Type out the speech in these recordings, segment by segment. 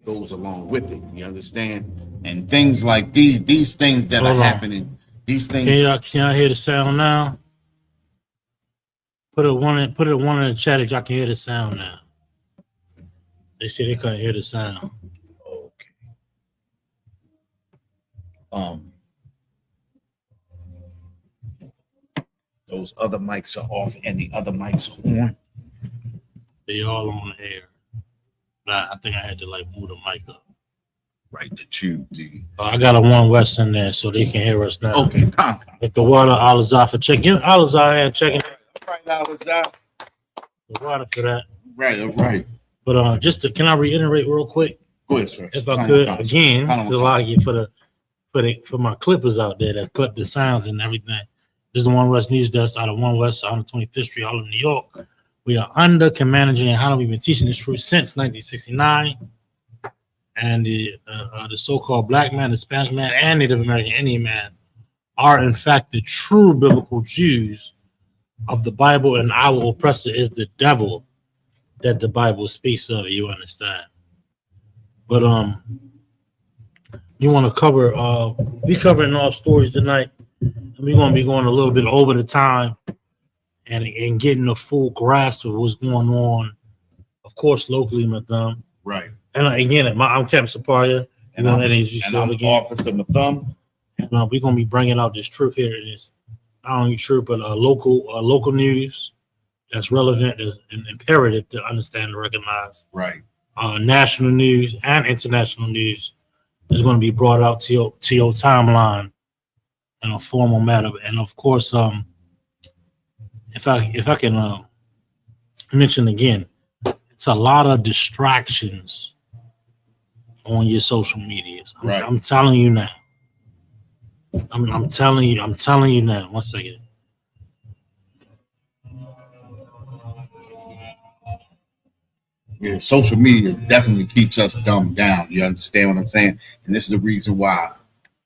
goes along with it. You understand? And things like these things that are Hold on. happening, these Can things. y'all hear the sound now? Put it one in the chat if y'all can hear the sound now. They said they couldn't hear the sound. Okay. Um, those other mics are off and the other mics are on. They all on the air. But I think I had to like move the mic up. Right, the tube. I got a One West in there so they can hear us now. Okay, calm. With the water, Alizar for check. Give Alizar here checking Right, Alizar. the water for that. Right. But can I reiterate real quick? Go ahead, sir. If I could again, to allow you for my clippers out there that clip the sounds and everything. This is the One West News Desk out of One West, 125th Street, Harlem, New York. We are under Command Engineer How we've been teaching this truth since 1969. And the so-called black man, the Spanish man, and Native American Indian man are in fact the true biblical Jews of the Bible, and our oppressor is the devil that the Bible speaks of. You understand? But you want to cover? We covering all stories tonight, and we're gonna be going a little bit over the time, and getting a full grasp of what's going on. Of course, locally, Madam. Right. And again, I'm Captain Saparia, and I'm Officer Mathum. And we're gonna be bringing out this truth here. And it's not only truth, but local news that's relevant, is imperative to understand and recognize. Right. National news and international news is going to be brought out to your timeline in a formal manner. And of course, if I can mention again, it's a lot of distractions on your social medias. I'm telling you now. I'm telling you now. 1 second. Yeah, social media definitely keeps us dumbed down. You understand what I'm saying? And this is the reason why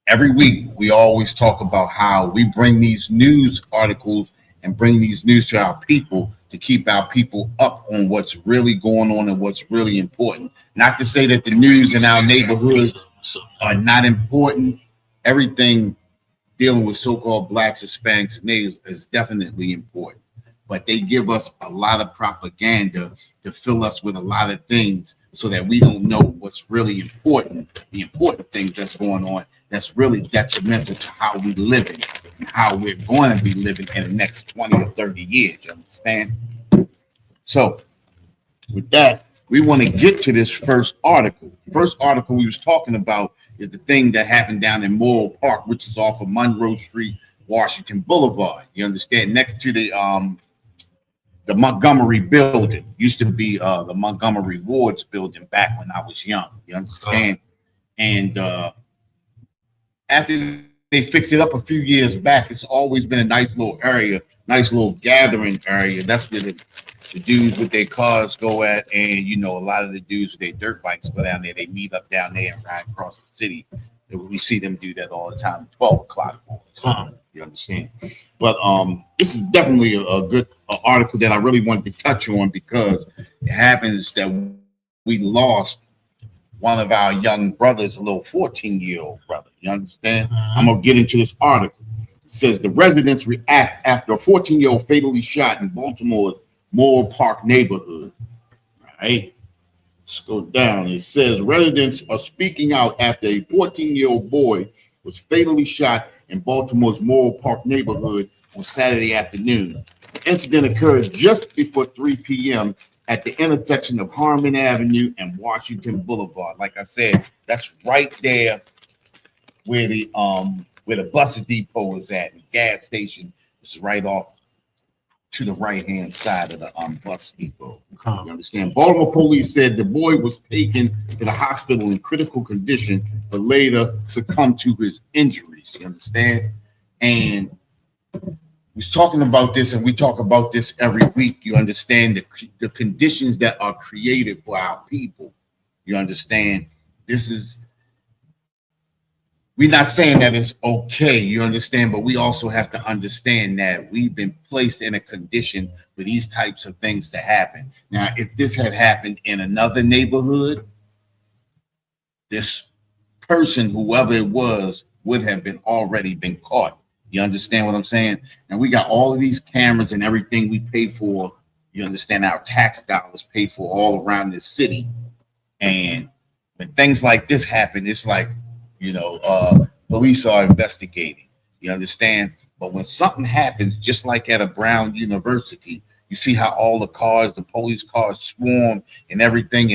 every week we always talk about how we bring these news articles and bring these news to our people to keep our people up on what's really going on and what's really important. Not to say that the news in our neighborhoods are not important. Everything dealing with so-called blacks, Hispanics, natives is definitely important. But they give us a lot of propaganda to fill us with a lot of things so that we don't know what's really important, the important things that's going on that's really detrimental to how we live and how we're going to be living in the next 20 or 30 years. You understand? So with that, we want to get to this first article. The first article we was talking about is the thing that happened down in Morrill Park, which is off of Monroe Street, Washington Boulevard. You understand? Next to the Montgomery building. Used to be the Montgomery Wards building back when I was young. You understand? And after they fixed it up a few years back, it's always been a nice little area, nice little gathering area. That's where the dudes with their cars go at, and a lot of the dudes with their dirt bikes go down there. They meet up down there and ride across the city. We see them do that all the time. 12 o'clock. You understand? But this is definitely a good article that I really wanted to touch on, because it happens that we lost one of our young brothers, a little 14-year-old brother. You understand? I'm going to get into this article. It says the residents react after a 14-year-old fatally shot in Baltimore's Morrill Park neighborhood. All right. Let's go down. It says residents are speaking out after a 14-year-old boy was fatally shot in Baltimore's Morrill Park neighborhood on Saturday afternoon. The incident occurred just before 3 p.m. at the intersection of Harmon Avenue and Washington Boulevard. Like I said, that's right there where the bus depot is at. The gas station is right off to the right-hand side of the bus depot. You understand? Baltimore police said the boy was taken to the hospital in critical condition, but later succumbed to his injuries. You understand? And we're talking about this, and we talk about this every week. You understand the conditions that are created for our people. You understand? We're not saying that it's okay, you understand, but we also have to understand that we've been placed in a condition for these types of things to happen. Now, if this had happened in another neighborhood, this person, whoever it was, would have been already been caught. You understand what I'm saying? And we got all of these cameras and everything we pay for. You understand, our tax dollars paid for all around this city. And when things like this happen, it's like, police are investigating. You understand? But when something happens, just like at a Brown University, you see how all the cars, the police cars swarm and everything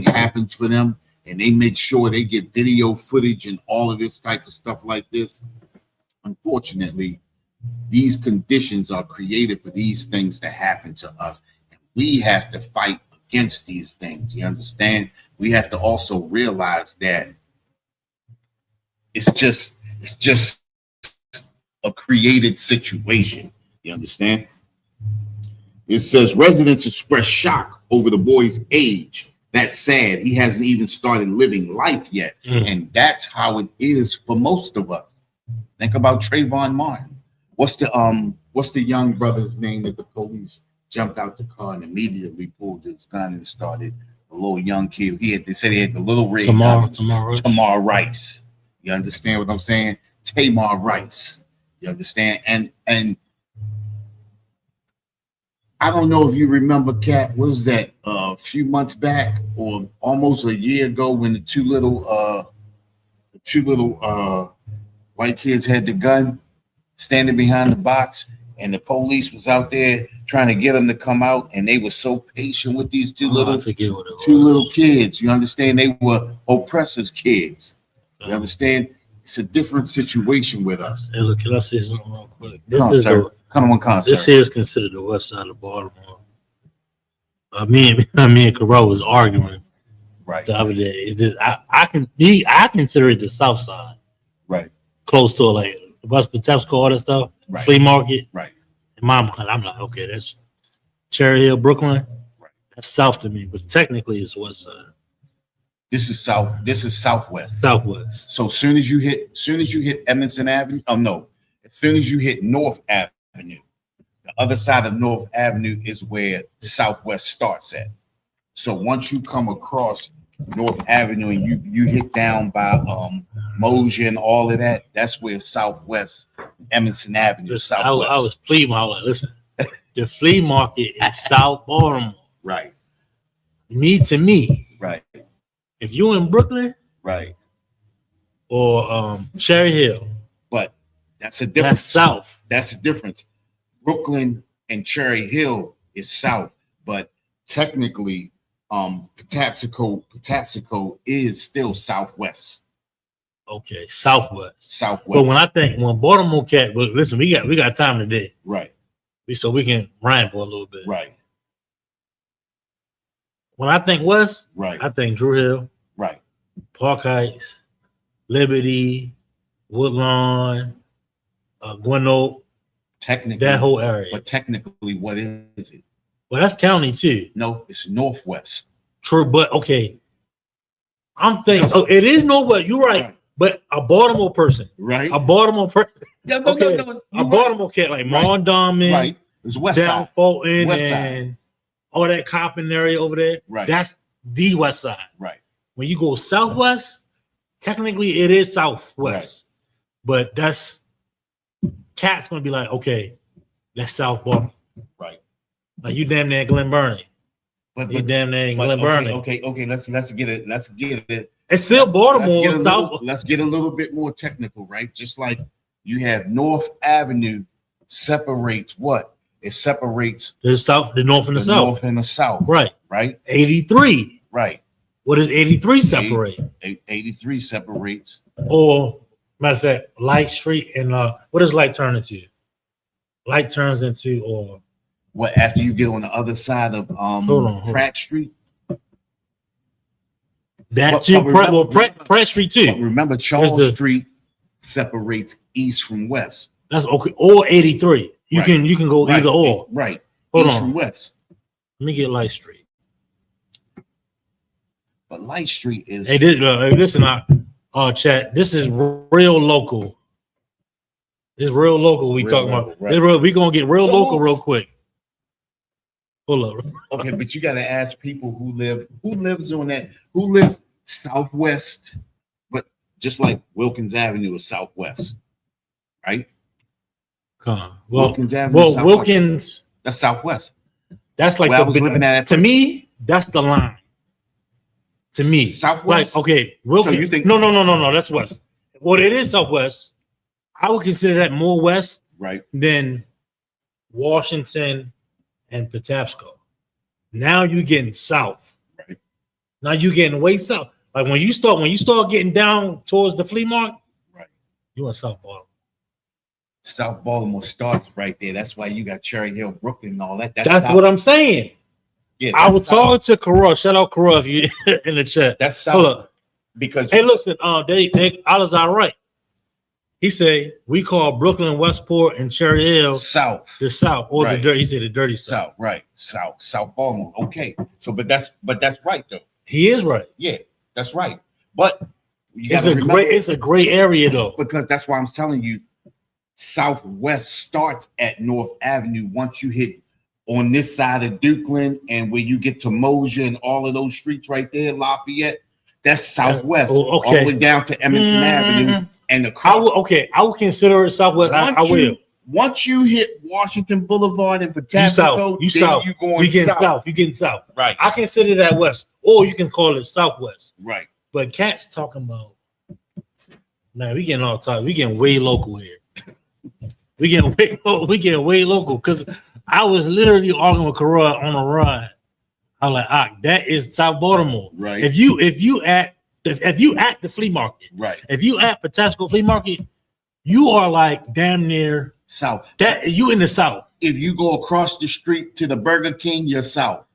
happens for them. And they make sure they get video footage and all of this type of stuff like this. Unfortunately, these conditions are created for these things to happen to us. And we have to fight against these things. You understand? We have to also realize that it's just a created situation. You understand? It says residents express shock over the boy's age. That's sad. He hasn't even started living life yet. And that's how it is for most of us. Think about Trayvon Martin. What's the young brother's name that the police jumped out the car and immediately pulled his gun and started? A little young kid. They said he had the little red Tamar Rice. You understand what I'm saying? Tamar Rice. You understand? And I don't know if you remember, Kat, was that a few months back or almost a year ago when the two little white kids had the gun standing behind the box, and the police was out there trying to get them to come out, and they were so patient with these two little kids. You understand? They were oppressors' kids. You understand? It's a different situation with us. Hey, look, can I say something real quick? This here is considered the west side of Baltimore. Me and Carol was arguing the other day. I consider it the south side. Right. Close to like West Patapsco, all that stuff. Right. Flea market. Right. In my mind, I'm like, okay, that's Cherry Hill, Brooklyn. Right. That's south to me, but technically it's west side. This is south. This is southwest. Southwest. So soon as you hit Edmondson Avenue. Oh no. As soon as you hit North Avenue, the other side of North Avenue is where Southwest starts at. So once you come across North Avenue and you hit down by Mosier and all of that, that's where Southwest Edmondson Avenue. Southwest. I was pleading. I was like, listen, the flea market is South Baltimore. Right. To me. Right. If you're in Brooklyn, right, or Cherry Hill, but that's a difference. That's south. That's a difference. Brooklyn and Cherry Hill is south, but technically, Patapsco is still southwest. Okay, southwest. Southwest. But when Baltimore cat, but listen, we got time today, right? So we can ramble a little bit, right? When I think west, right, I think Drew Hill, right, Park Heights, Liberty, Woodlawn, Gwynn, technically that whole area. But technically, what is it? Well, that's county too. No, it's northwest. True, but okay. I'm thinking, it is northwest. You're right. But a Baltimore person, right? A Baltimore person, yeah, no, a Baltimore cat like Mondawmin, right? It's west down side. Fulton west and side. All that Coppin area over there. Right. That's the west side. Right. When you go southwest, technically it is southwest, right. But that's cat's gonna be like, okay, that's South Baltimore. Right. Like you damn near Glen Burnie. But you damn near Glen Burnie. Okay. Let's get it. It's still Baltimore. Let's get a little bit more technical, right? Just like you have North Avenue separates what? It separates the south, the north and the south. North and the south. Right. Right. 83. Right. What does 83 separate? 83 separates. Or matter of fact, Light Street and what does Light turn into? Light turns into or what after you get on the other side of Pratt Street? That too. Pratt Street too. Remember, Charles Street separates east from west. That's okay. Or 83. You can go either or. Right. Hold east on. From west. Let me get Light Street. But Light Street is. Hey, listen, chat. This is real local. This is real local. We talking about. Right. We gonna get real local real quick. Hold up. Okay, but you got to ask people who lives on that. Who lives southwest, but just like Wilkins Avenue is southwest, right? Well, Wilkins Avenue, well, southwest. Wilkins, That's southwest. that's like Where I was living at to me, that's the line. To me, southwest. Like, okay, Wilkins. So you think no, that's west. Well, it is southwest. I would consider that more west right than Washington and Patapsco. Now you're getting south. Right. Now you're getting way south. Like when you start getting down towards the flea market, right? You in South Baltimore. South Baltimore starts right there. That's why you got Cherry Hill, Brooklyn, and all that. That's what I'm saying. Yeah, I was talking to Kara. Shout out Kara if you in the chat. That's south. Hold up. Because hey, listen, they Alizar right. He said we call Brooklyn, Westport, and Cherry Hill south, the south, or right. the dirty. He said the dirty south. Right? South Baltimore. Okay, so but that's right though. He is right. Yeah, that's right. But it's a great area though. Because that's why I'm telling you, Southwest starts at North Avenue. Once you hit on this side of Dukeland and where you get to Mosier and all of those streets right there, Lafayette. That's Southwest, all the way down to Emerson Avenue, and the I will consider it Southwest. I will. Once you hit Washington Boulevard and Patapsco, you south. You getting south. You getting south. Right. I consider that west, or you can call it Southwest. Right. But Cat's talking about. Man, we getting all time. We getting way local here. we getting way local because I was literally arguing with Kara on a ride. I'm like, that is South Baltimore. Right. If you at the flea market, right. If you at Patapsco Flea Market, you are like damn near south. That you in the south. If you go across the street to the Burger King, you're south.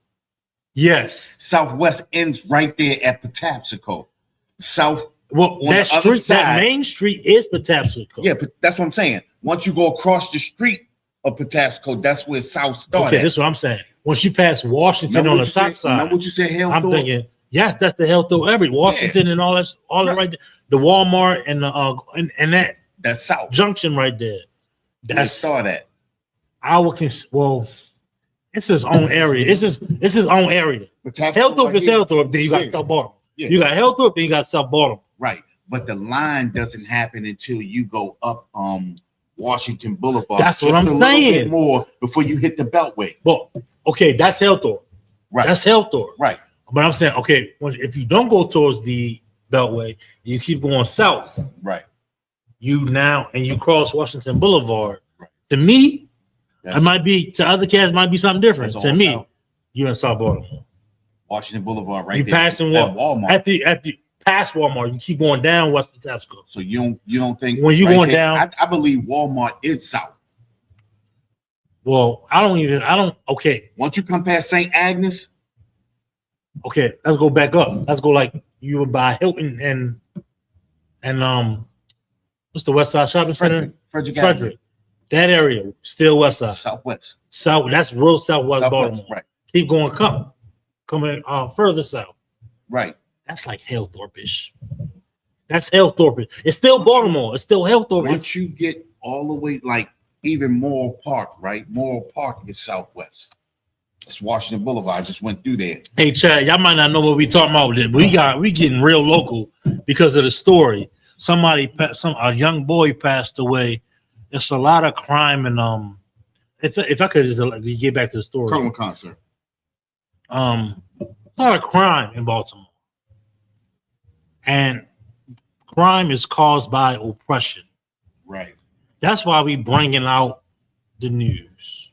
Yes. Southwest ends right there at Patapsco. South. Well, that street, that main street is Patapsco. Yeah, but that's what I'm saying. Once you go across the street of Patapsco, that's where South starts. Okay, that's what I'm saying. Once you pass Washington on the top side, remember what you said, I'm thinking, yes, that's the Hellthorpe area, Washington and all that right there. The Walmart and the and that's South Junction right there. That's saw that. It's his own area. It's his own area. Hellthorpe is Hellthorpe. Then you got South Baltimore. Yeah. You got Hellthorpe. Then you got South Baltimore. Right, but the line doesn't happen until you go up Washington Boulevard. That's what I'm saying. More before you hit the Beltway. Well, okay, that's Hellthorpe. Right, that's Hellthorpe. Right, but I'm saying, okay, if you don't go towards the Beltway, you keep going south. Right. You cross Washington Boulevard. Right. To me, it might be to other cats might be something different. To me, south. You're in South Baltimore. Washington Boulevard, right? You passing Walmart at the past Walmart. You keep going down West Patapsco. So you don't think when you going down? I believe Walmart is south. Well, I don't. Okay. Once you come past St. Agnes. Okay, let's go back up. Let's go like you would buy Hilton and what's the West Side Shopping Center? Frederick. That area still West Side. Southwest. South. That's real Southwest Baltimore. Right. Keep going. Coming further south. Right. That's like Hellthorpe-ish. That's Hellthorpe. It's still Baltimore. It's still Hellthorpe. Once you get all the way, like even Morrill Park, right? Morrill Park is Southwest. It's Washington Boulevard. I just went through there. Hey, Chad, y'all might not know what we talking about. But we getting real local because of the story. A young boy passed away. It's a lot of crime and If I could just get back to the story. Colin concert. A lot of crime in Baltimore, and crime is caused by oppression. Right. That's why we bringing out the news,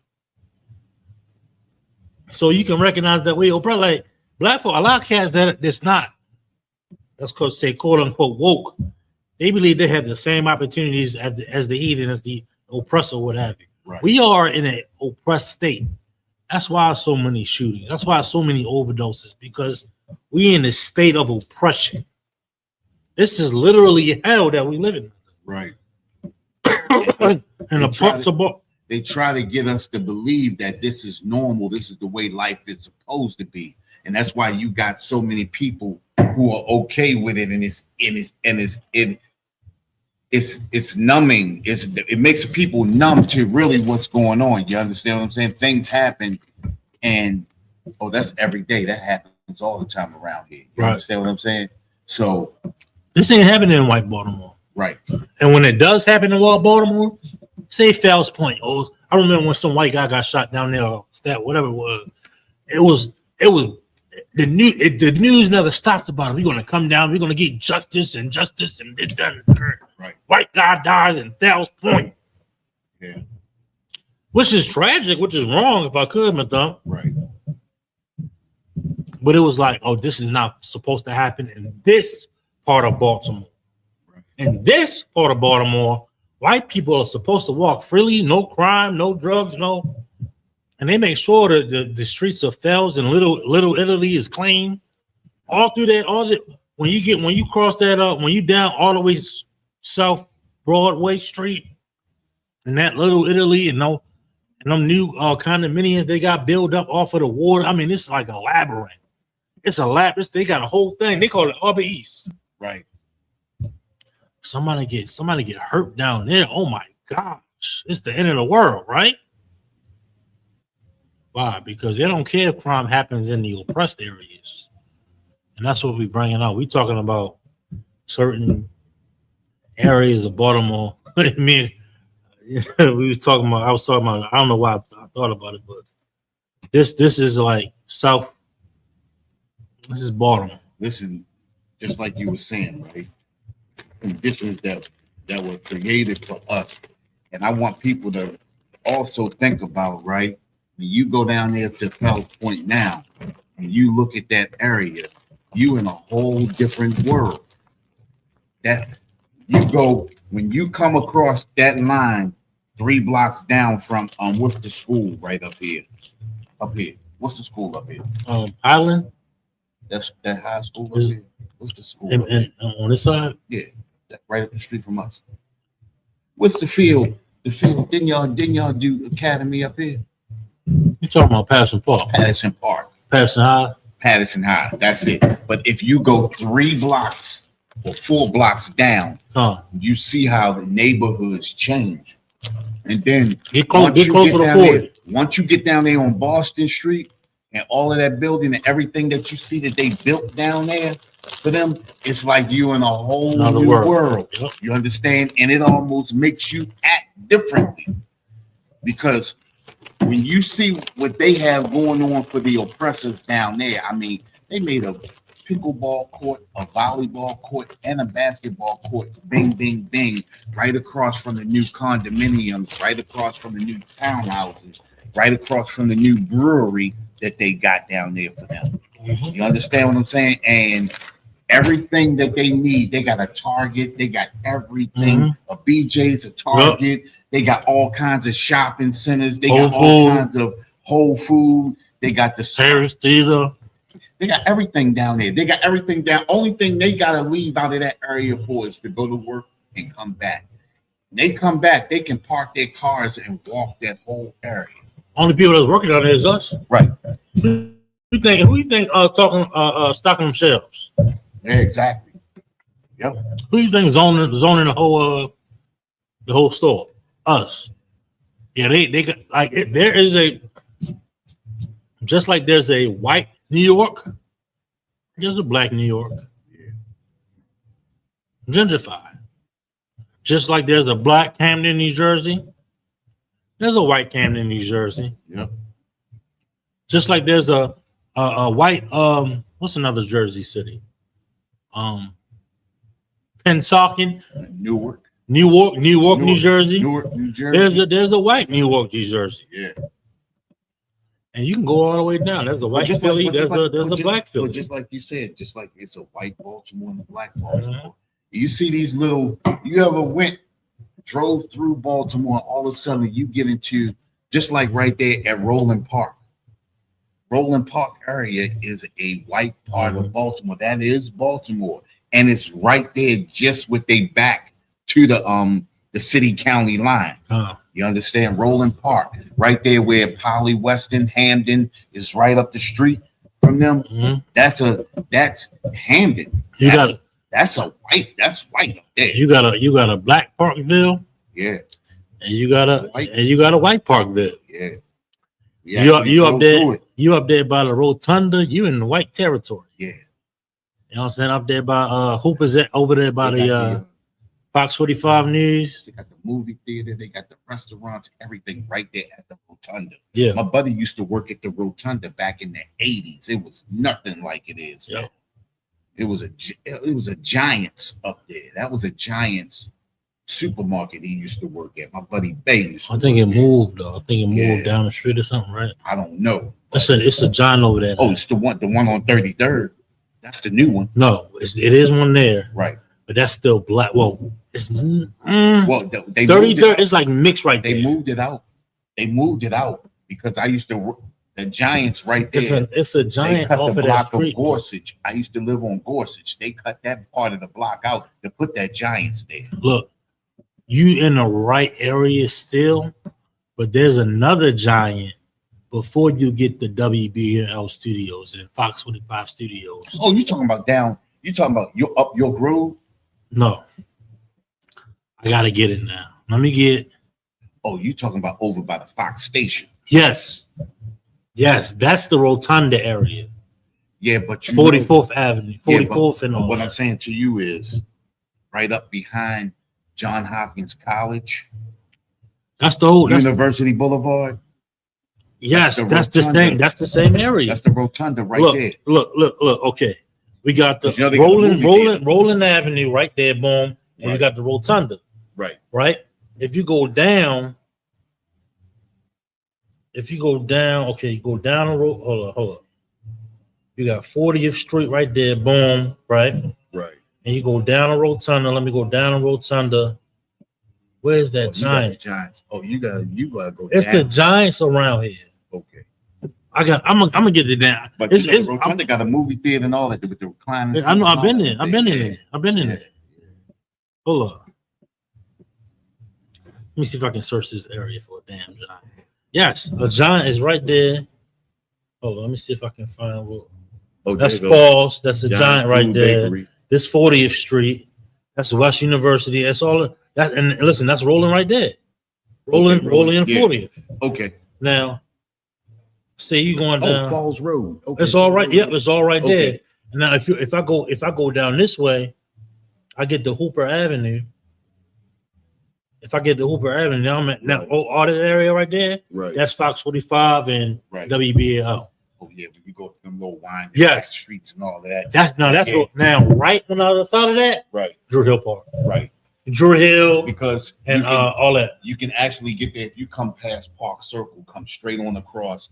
so you can recognize that we oppress. Like black folk, a lot of cats that's not. That's because say quote unquote woke. They believe they have the same opportunities as the heathen, as the oppressor, what have you. Right. We are in an oppressed state. That's why so many shootings. That's why so many overdoses, because we in a state of oppression. This is literally hell that we live in. Right. They try to get us to believe that this is normal. This is the way life is supposed to be. And that's why you got so many people who are okay with it, and it's numbing. It makes people numb to really what's going on. You understand what I'm saying? Things happen, and that's every day. That happens all the time around here. You understand what I'm saying? So this ain't happening in White Baltimore. right. And when it does happen in White Baltimore, say Fells Point. Oh, I remember when some white guy got shot down there, or that whatever it was. It was the news never stopped about it. We're gonna come down, we're gonna get justice and this, that, and that. Right. White guy dies in Fells Point. Yeah. Which is tragic, which is wrong if I could, my thumb. Right. But it was like, oh, this is not supposed to happen in this part of Baltimore. Right. In this part of Baltimore, white people are supposed to walk freely, no crime, no drugs, no. And they make sure that the streets of Fells and Little Italy is clean. All through that, when you cross that up, when you down all the way South Broadway Street, and that Little Italy and them new condominiums they got built up off of the water. I mean, it's like a labyrinth. It's a labyrinth. They got a whole thing. They call it Arbor East. Right. Somebody get hurt down there. Oh my gosh, it's the end of the world, right? Why? Because they don't care if crime happens in the oppressed areas, and that's what we're bringing out. We're talking about certain areas of Baltimore. I mean, I was talking about. I don't know why I thought about it, but this is like South. This is Baltimore. Listen, just like you were saying, right? Conditions that were created for us, and I want people to also think about, right? When you go down there to Fells Point now, and you look at that area, you in a whole different world. That you go when you come across that line 3 blocks down from what's the school right up here? Up here. What's the school up here? Island. That's that high school up here. What's the school? And on this side? Yeah, right up the street from us. What's the field? The field. Didn't y'all do academy up here? You talking about Patterson Park? Patterson Park. Patterson High. Patterson High. That's it. But if you go 3 blocks or 4 blocks down, you see how the neighborhoods change. And then once you get down there on Boston Street and all of that building and everything that you see that they built down there, for them, it's like you in a whole new world. Yep. You understand? And it almost makes you act differently. Because when you see what they have going on for the oppressors down there, I mean, they made a pickleball court, a volleyball court, and a basketball court, bing, bing, bing, right across from the new condominiums, right across from the new townhouses, right across from the new brewery that they got down there for them. Mm-hmm. You understand what I'm saying? And everything that they need, they got a Target, they got everything, mm-hmm. a BJ's, a Target, yep. They got all kinds of shopping centers, they got all kinds of Whole Food, they got the Harris Theater. They got everything down there. They got everything down. Only thing they got to leave out of that area for is to go to work and come back. When they come back, they can park their cars and walk that whole area. Only people that's working down there is us. Right. Who you think stocking them shelves? Yeah, exactly. Yep. Who you think zoning the whole store? Us. Yeah, they got like there is a just like there's a white New York, there's a black New York. Yeah. Gentrified. Just like there's a black Camden, New Jersey, there's a white Camden, New Jersey. Yep. Just like there's a white what's another Jersey city? Pennsauken, Newark, New Jersey. Newark, New Jersey. There's a white Newark, New Jersey. Yeah. And you can go all the way down. There's a white Philly. There's a black Philly. Just like you said, just like it's a white Baltimore and a black Baltimore. Mm-hmm. You see these little. You ever drove through Baltimore? All of a sudden, you get into just like right there at Roland Park. Roland Park area is a white part mm-hmm. of Baltimore. That is Baltimore, and it's right there, just with their back to the city county line. You understand? Roland Park, right there where Polly Weston, Hamden is right up the street from them. Mm-hmm. That's Hamden. That's white up there. You got a black Parkville. Yeah. And you got a white Parkville. Yeah. You up there by the rotunda, you in the white territory. Yeah. You know what I'm saying? Up there by Hooper's over there by the Fox 45 News. They got the movie theater, they got the restaurants, everything right there at the Rotunda. Yeah. My buddy used to work at the Rotunda back in the 80s. It was nothing like it is now. It was a Giants up there. That was a Giants supermarket he used to work at. My buddy Bay used to I think it moved though. I think it moved down the street or something, right? I don't know. It's a Giant over there. Oh, it's the one on 33rd. That's the new one. No, it is one there. Right. But that's still black. Well, it's well, they 33rd. It's like mixed right there. They moved it out. They moved it out because I used to work the Giants right there. It's a Giant they cut off the of block that street. of Gorsuch. I used to live on Gorsuch. They cut that part of the block out to put that Giants there. Look, you in the right area still, but there's another Giant before you get the WBL studios and Fox 45 studios. Oh, you talking about down? You talking about you up York Road? No, I gotta get it now. Let me get. Oh, you talking about over by the Fox station? Yes, that's the Rotunda area. Yeah, but 44th Avenue, 44th, and all. What I'm saying to you is, right up behind Johns Hopkins College. That's the whole University Boulevard. Yes, that's the same. That's the same area. That's the Rotunda right there. Look. Okay, we got the Rolling Avenue right there. Boom, and you got the Rotunda. Right. If you go down, okay, you go down the road. Hold up. You got 40th Street right there. Boom. Right. And you go down the Rotunda. Let me go down the Rotunda. Where's that Giant? Giants. Oh, you gotta go. It's down. The Giants around here. Okay. I'm gonna get it down. But it's Rotunda got a movie theater and all that with the recliners. I know. I've been in there. Hold up. Let me see if I can search this area for a damn Giant. Yes, a Giant is right there. Hold on. Let me see if I can find what. Oh, that's Paul's. That's a Giant right there. Bakery. This 40th Street. That's West University. That's all. That and listen, that's rolling right there. Rolling in 40th. Okay. Now, say you going down Falls Road. Okay. It's all right. Yep, it's all right there. And now if I go down this way, I get the Hooper Avenue. If I get the Hooper Avenue, now I'm at all this area right there. Right. That's Fox 45 and WBAL. Oh yeah, when you go to them little wine streets and all that. That's now right on the other side of that. Right. Drew Hill Park. Right. Drew Hill, because all that. You can actually get there if you come past Park Circle, come straight on across.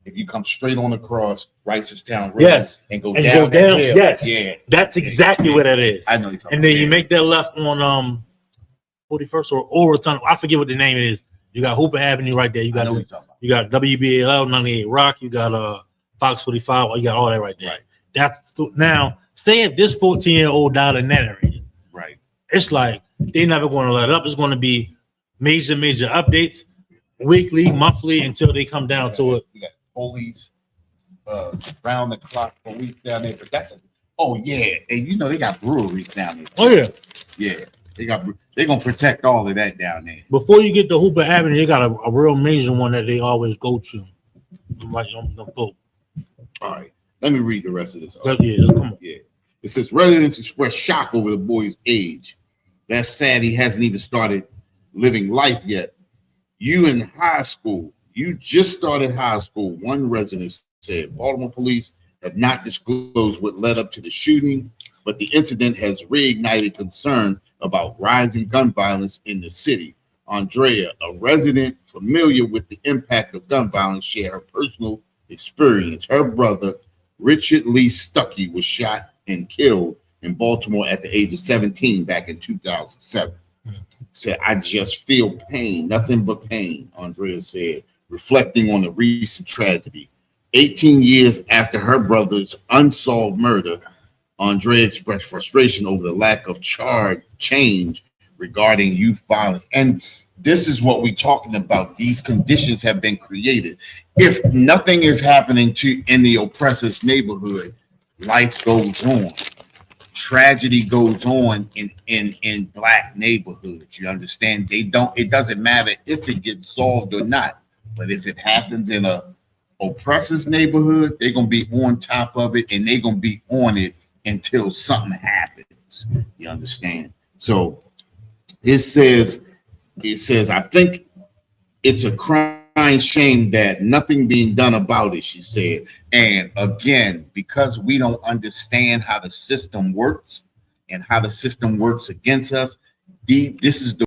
If you come straight on across Ricestown Road, and go down. Yes, that's exactly where that is. I know you're talking. And then you make that left on 41st or Rotunda. I forget what the name is. You got Hooper Avenue right there. You got WBAL 98 Rock. You got Fox 45. You got all that right there. Right. That's now. Say if this 14-year-old died in that area. Right. It's like they're never going to let up. It's going to be major updates, weekly, monthly, until they come down to it. We got police round the clock police down there, but that's and they got breweries down there. Oh yeah, they're gonna protect all of that down there. Before you get to Hooper Avenue, they got a real major one that they always go to. Right on the boat. All right, let me read the rest of this. Come on. Yeah, it says residents express shock over the boy's age. That's sad. He hasn't even started living life yet. You in high school. You just started high school. One resident said Baltimore police have not disclosed what led up to the shooting, but the incident has reignited concern about rising gun violence in the city. Andrea, a resident familiar with the impact of gun violence, shared her personal experience. Her brother, Richard Lee Stuckey, was shot and killed in Baltimore at the age of 17 back in 2007. Said, I just feel pain, nothing but pain, Andrea said, reflecting on the recent tragedy. 18 years after her brother's unsolved murder, Andrea expressed frustration over the lack of change regarding youth violence. And this is what we're talking about. These conditions have been created. If nothing is happening in the oppressor's neighborhood, life goes on. Tragedy goes on in black neighborhoods. You understand? It doesn't matter if it gets solved or not, but if it happens in a oppressor's neighborhood, they're gonna be on top of it, and they're gonna be on it until something happens. You understand? So it says, I think it's a crying shame that nothing being done about it, she said. And again, because we don't understand how the system works and how the system works against us, this is the